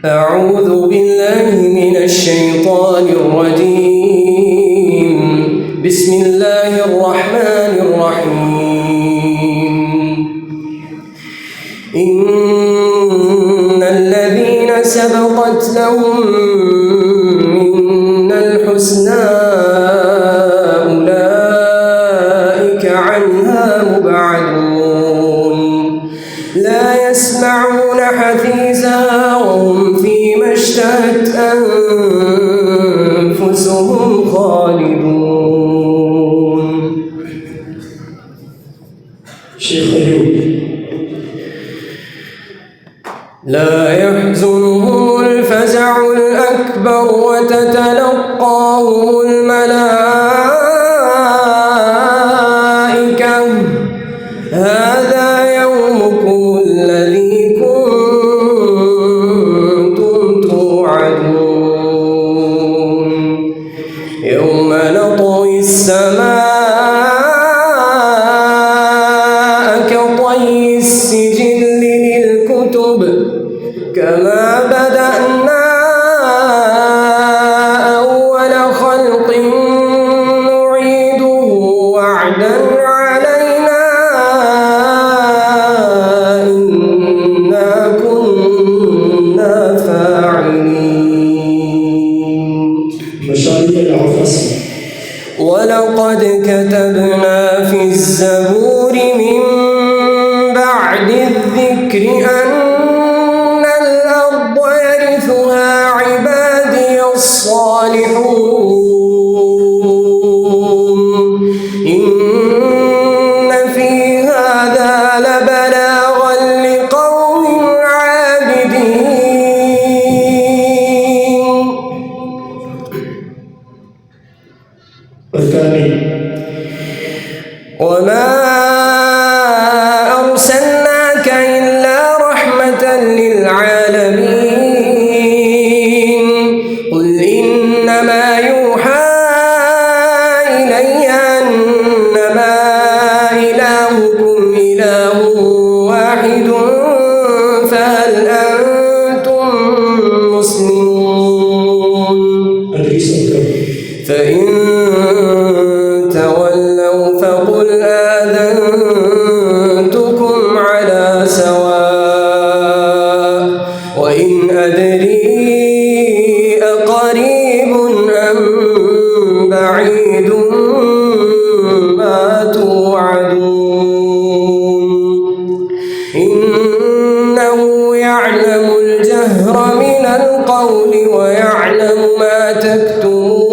أعوذ بالله من الشيطان الرجيم. بسم الله الرحمن الرحيم. إن الذين سبقت لهم منا الحسنى أولئك عنها مبعدون لا يسمعون حثيثها وهم فيما اشتهت أنفسهم خالدون. شيخ أيوب. لا يحزنهم الفزع الأكبر وتتلقاهم الملائكة هذا يومكم الذي كنتم توعدون يوم نطوي السماء كطي السجل للكتب كما بدأنا أول خلق نعيده وعدا علينا إنا كنا فاعلين. مشاريع العفص. ولقد كتبنا في الزبور من بعد الذكر أن الأرض يرثها عبادي الصالحون إن في هذا لبلاغا لقوم عابدين. والثاني وما أرسلناك إلا رحمة للعالمين قل إنما يوحى إلي أنما إلهكم إله واحد فهل أنتم مسلمون. فإن تولوا فقل آذنتكم على سواء وإن أدري أقريب أم بعيد ما توعدون إنه يعلم الجهر من القول ويعلم ما تكتمون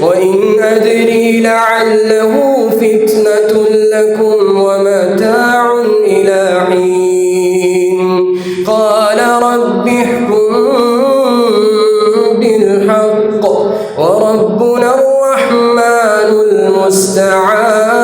وإن أدري لعله فتنة لكم ومتاع إلى حين قال رب احكم بالحق وربنا الرحمن المستعان